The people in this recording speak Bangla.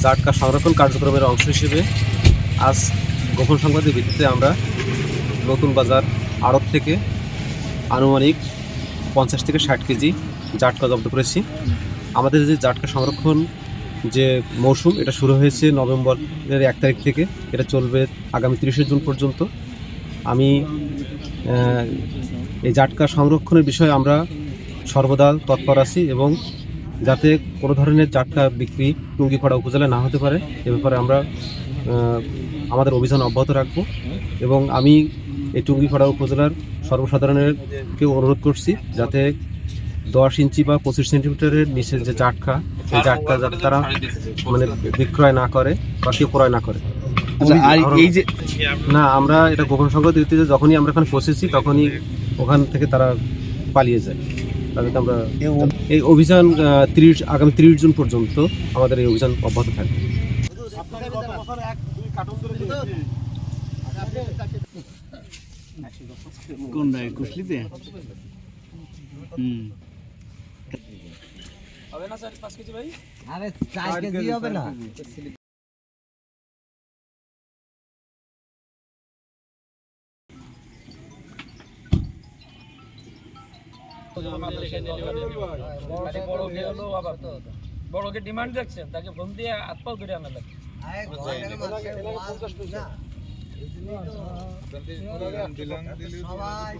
জাটকা সংরক্ষণ কার্যক্রমের অংশ হিসেবে আজ গোপন সংবাদের ভিত্তিতে আমরা নতুন বাজার আড়ত থেকে আনুমানিক 50 থেকে 60 কেজি জাটকা জব্দ করেছি। আমাদের যে জাটকা সংরক্ষণ যে মৌসুম এটা শুরু হয়েছে নভেম্বরের 1 তারিখ থেকে, এটা চলবে আগামী 30শে জুন পর্যন্ত। আমি এই জাটকা সংরক্ষণের বিষয়ে আমরা সর্বদা তৎপর আছি এবং যাতে কোনো ধরনের জাটকা বিক্রি টুঙ্গিপাড়া উপজেলায় না হতে পারে এ ব্যাপারে আমরা আমাদের অভিযান অব্যাহত রাখব। এবং আমি এই টুঙ্গিপাড়া উপজেলার সর্বসাধারণেরকে অনুরোধ করছি যাতে 10 ইঞ্চি বা 25 সেন্টিমিটারের নিচে যে জাটকা, সেই জাটকা যাতে তারা মানে বিক্রয় না করে বা কেউ ক্রয় না করে। এই যে না, আমরা এটা গোপন সংবাদ দিতে যে যখনই আমরা এখানে পৌঁছেছি তখনই ওখান থেকে তারা পালিয়ে যায়। তাদেরকে আমরা এই অভিযান আগামী 30 জুন পর্যন্ত আমাদের এই অভিযান অব্যাহত থাকবে। হবে না স্যার 5 কেজি ভাই? আরে 4 কেজি হবে না। বড়কে ডিমান্ড দেখছেন, তাকে ফোন দিয়ে হাত পাও ধরে আনা লাগে। সবাই